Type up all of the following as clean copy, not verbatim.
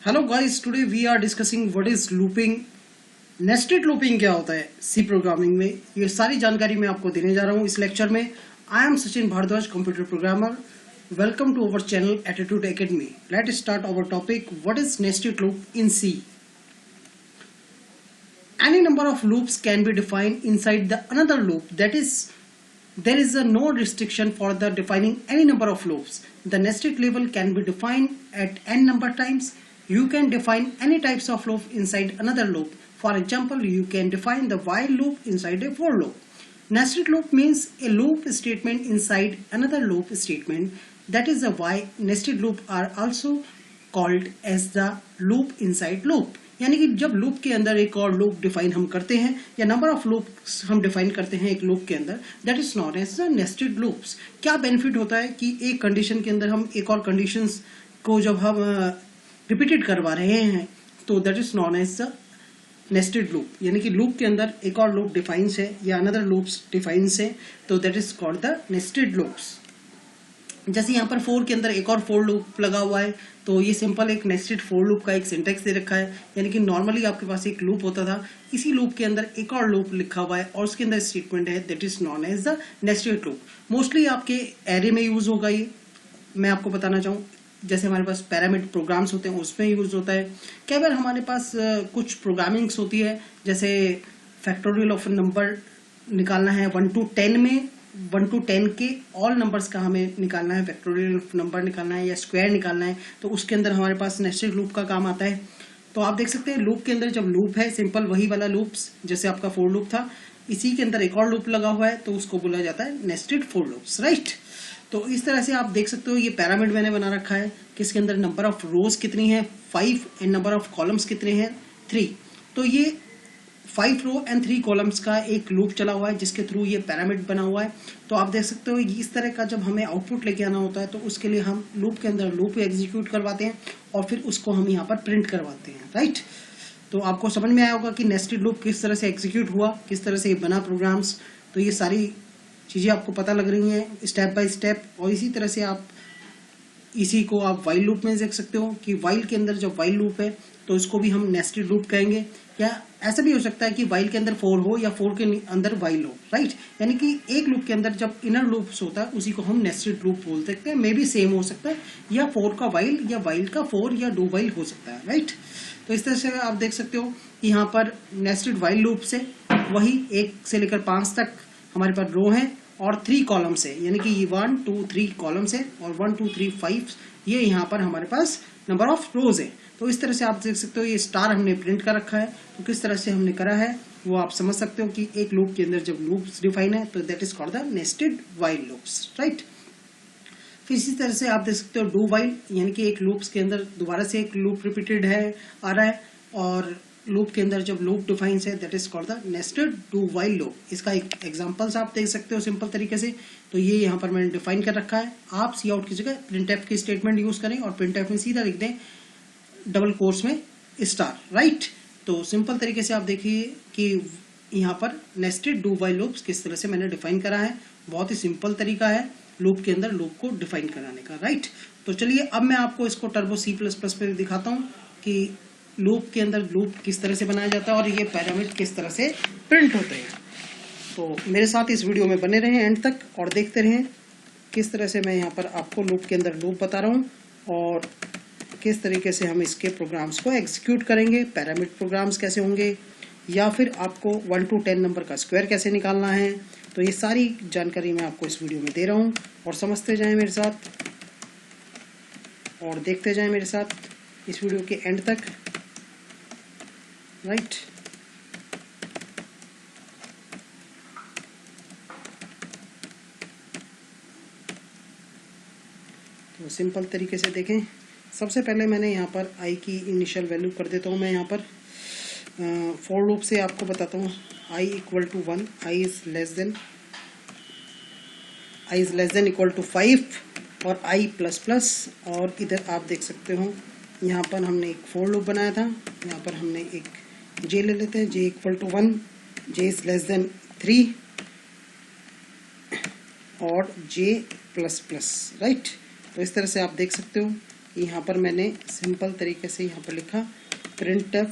Hello guys, today we are discussing what is looping. Nested looping क्या होता है सी programming में, ये सारी जानकारी मैं आपको देने जा रहा हूँ इस लेक्चर में। I am Sachin Bhardwaj, computer programmer. Welcome to our channel Attitude Academy. Let start our topic, what is nested loop in C. Any number of loops can be defined inside the another loop. That is, there is no restriction for the defining any number of loops. The nested level can be defined at n number times. You can define any types of loop inside another loop. For example, you can define the while loop inside a for loop. Nested loop means a loop statement inside another loop statement. That is why nested loop are also called as the loop inside loop. यानी कि जब loop के अंदर एक और loop define हम करते हैं या नंबर ऑफ लूप्स हम डिफाइन करते हैं एक लूप के अंदर, that is known as the nested loops. क्या बेनिफिट होता है कि एक कंडीशन के अंदर हम एक और कंडीशंस को जब हम रिपीटेड करवा रहे हैं तो that is known as the nested loop. यानी कि लूप के अंदर एक और लूप डिफाइंस है या अनदर लूप्स डिफाइंस है तो that is called the nested loops. जैसे यहाँ पर फोर के अंदर एक और फोर लूप लगा हुआ है तो ये सिंपल एक नेस्टेड फोर लूप का एक सिंटेक्स दे रखा है। यानी कि नॉर्मली आपके पास एक लूप होता था, इसी लूप के अंदर एक और लूप लिखा हुआ है और उसके अंदर स्टेटमेंट है, that is known as the nested loop. Mostly आपके एरे में यूज होगा ये, मैं आपको बताना चाहूँ। जैसे हमारे पास पैरामीटर प्रोग्राम्स होते हैं उसमें यूज होता है। कई बार हमारे पास कुछ प्रोग्रामिंग्स होती है, जैसे फैक्टोरियल ऑफ नंबर निकालना है 1 to 10 में, 1 to 10 के ऑल नंबर्स का हमें निकालना है, फैक्टोरियल नंबर निकालना है या स्क्वायर निकालना है, तो उसके अंदर हमारे पास नेस्टेड लूप का काम आता है। तो आप देख सकते हैं लूप के अंदर जब लूप है सिंपल वही वाला लूप्स, जैसे आपका फोर लूप था, इसी के अंदर एक और लूप लगा हुआ है तो उसको बोला जाता है नेस्टेड फोर लूप्स, राइट। तो इस तरह से आप देख सकते हो ये पैरामिड मैंने बना रखा है कि इसके अंदर नंबर ऑफ रोज कितनी है 5 एंड नंबर ऑफ कॉलम्स कितने हैं 3। तो ये 5 रो एंड 3 कॉलम्स का एक लूप चला हुआ है जिसके थ्रू ये पैरामिड बना हुआ है। तो आप देख सकते हो इस तरह का जब हमें आउटपुट लेके आना होता है तो उसके लिए हम लूप के अंदर लूप एग्जीक्यूट करवाते हैं और फिर उसको हम यहाँ पर प्रिंट करवाते हैं, राइट। तो आपको समझ में आया होगा कि नेस्टेड लूप किस तरह से एग्जीक्यूट हुआ, किस तरह से ये बना प्रोग्राम्स। तो ये सारी चीज़ें आपको पता लग रही हैं स्टेप बाय स्टेप। और इसी तरह से आप इसी को आप वाइल लूप में देख सकते हो कि वाइल के अंदर जब वाइल लूप है तो इसको भी हम नेस्टेड लूप कहेंगे। या ऐसा भी हो सकता है कि वाइल के अंदर 4 हो या 4 के अंदर वाइल हो, राइट। यानी कि एक लूप के अंदर जब इनर लूप्स होता है उसी को हम नेस्टेड लूप बोल सकते हैं। मे बी सेम हो सकता है, या 4 का वाइल या वाइल का 4 या डू वाइल हो सकता है, राइट। तो इस तरह से आप देख सकते हो कि यहाँ पर नेस्टेड वाइल लूप से वही 1 से लेकर 5 तक हमारे पास रो है और 3 कॉलम्स है, यानी कि ये 1 2 3 कॉलम्स है और 1 2 3 5 ये यहाँ पर हमारे पास नंबर ऑफ रोज है। तो इस तरह से आप देख सकते हो ये स्टार हमने प्रिंट कर रखा है। तो किस तरह से हमने करा है वो आप समझ सकते हो कि एक लूप के अंदर जब लूप्स डिफाइन है तो that is called the nested while loops, right. फिर इसी तरह से आप देख सकते हो डू वाइल, यानी कि एक लूप्स के अंदर दोबारा से एक लूप रिपीटेड है आ रहा है और लूप के अंदर जब लूप डिफाइंस है that is called the nested do while loop. इसका एक एग्जांपल्स आप देख सकते हो सिंपल तरीके से। तो ये यहाँ पर मैंने डिफाइन कर रखा है। आप सी आउट की जगह प्रिंटफ की स्टेटमेंट यूज करें और प्रिंटफ में सीधा लिख दें डबल कोर्स में स्टार, राइट। तो सिंपल तरीके से आप देखिए कि यहाँ पर नेस्टेड डू वाइल लूप्स किस तरह से मैंने डिफाइन करा है। बहुत ही सिंपल तरीका है लूप के अंदर लूप को डिफाइन कराने का, राइट। तो चलिए अब मैं आपको इसको टर्बो C++ पे दिखाता हूँ कि लूप के अंदर लूप किस तरह से बनाया जाता है और ये पैरामीटर किस तरह से प्रिंट होते हैं। तो मेरे साथ इस वीडियो में बने रहें एंड तक और देखते रहें किस तरह से मैं यहाँ पर आपको लूप के अंदर लूप बता रहा हूँ और किस तरीके से हम इसके प्रोग्राम्स को एग्जीक्यूट करेंगे, पैरामीटर प्रोग्राम्स कैसे होंगे, या फिर आपको 1 to 10 नंबर का स्क्वायर कैसे निकालना है। तो ये सारी जानकारी मैं आपको इस वीडियो में दे रहा हूँ और समझते जाएं मेरे साथ और देखते जाएं मेरे साथ इस वीडियो के एंड तक, राइट। तो सिंपल तरीके से देखें। सबसे पहले मैंने यहाँ पर आई की इनिशियल वैल्यू कर देता हूँ। मैं यहाँ पर फॉर लूप से आपको बताता हूँ i equal to 1, i is less than equal to 5 और i प्लस प्लस। और इधर आप देख सकते हो यहाँ पर हमने एक फॉर लूप बनाया था। यहाँ पर हमने एक j ले लेते हैं, j equal to 1, j is less than 3 और j प्लस प्लस, राइट। तो इस तरह से आप देख सकते हो यहाँ पर मैंने सिंपल तरीके से यहाँ पर लिखा printf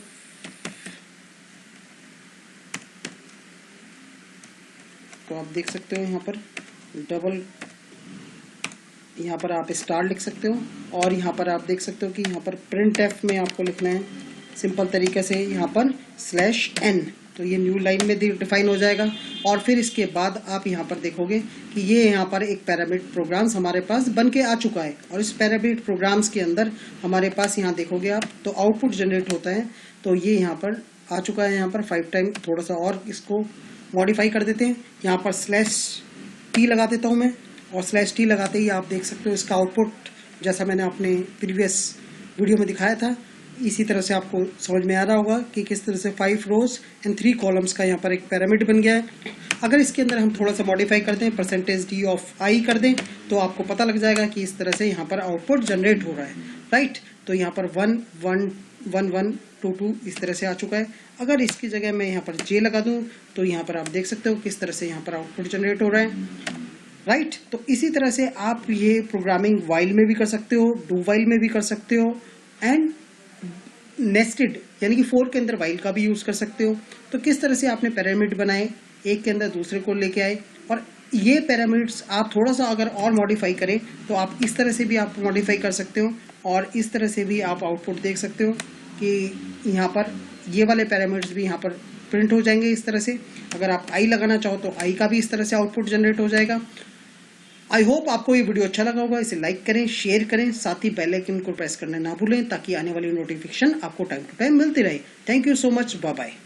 तो आप देख सकते हो यहाँ पर डबल, यहाँ पर आप स्टार लिख सकते हो और यहाँ पर आप देख सकते हो कि यहाँ पर printf में आपको लिखना है सिंपल तरीके से यहाँ पर /n, तो ये न्यू लाइन में डिफाइन हो जाएगा। और फिर इसके बाद आप यहाँ पर देखोगे कि ये यहाँ पर एक पैरामीटर प्रोग्राम्स हमारे पास बन के आ चुका है और इस पैरामीटर प्रोग्राम्स के अंदर हमारे पास यहाँ देखोगे आप तो आउटपुट जनरेट होता है। तो ये यहाँ पर आ चुका है। यहाँ पर 5 टाइम थोड़ा सा और इसको मॉडिफाई कर देते हैं। यहाँ पर /t लगा देता हूँ मैं और /t लगाते ही आप देख सकते हो इसका आउटपुट जैसा मैंने अपने प्रीवियस वीडियो में दिखाया था इसी तरह से आपको समझ में आ रहा होगा कि किस तरह से 5 रोज एंड 3 कॉलम्स का यहाँ पर एक पैरामीटर बन गया है। अगर इसके अंदर हम थोड़ा सा मॉडिफाई कर दें, %d ऑफ i कर दें तो आपको पता लग जाएगा कि इस तरह से यहाँ पर आउटपुट जनरेट हो रहा है, राइट। तो यहाँ पर 1 1 1 1 2 2 इस तरह से आ चुका है। अगर इसकी जगह मैं यहाँ पर j लगा दूँ तो यहाँ पर आप देख सकते हो किस तरह से यहाँ पर आउटपुट जनरेट हो रहा है, राइट। तो इसी तरह से आप ये प्रोग्रामिंग वाइल में भी कर सकते हो, डू वाइल में भी कर सकते हो एंड नेस्टेड यानी कि 4 के अंदर वाइल का भी यूज़ कर सकते हो। तो किस तरह से आपने पैरामीटर बनाए, एक के अंदर दूसरे को लेके आए और ये पैरामीटर्स आप थोड़ा सा अगर और मॉडिफाई करें तो आप इस तरह से भी आप मॉडिफाई कर सकते हो और इस तरह से भी आप आउटपुट देख सकते हो कि यहाँ पर ये वाले पैरामीटर्स भी यहाँ पर प्रिंट हो जाएंगे इस तरह से। अगर आप आई लगाना चाहो तो आई का भी इस तरह से आउटपुट जनरेट हो जाएगा। आई होप आपको ये वीडियो अच्छा लगा होगा। इसे लाइक करें, शेयर करें, साथ ही बेल आइकन को प्रेस करना ना भूलें ताकि आने वाली नोटिफिकेशन आपको टाइम टू टाइम मिलती रहे। Thank you so much, bye bye.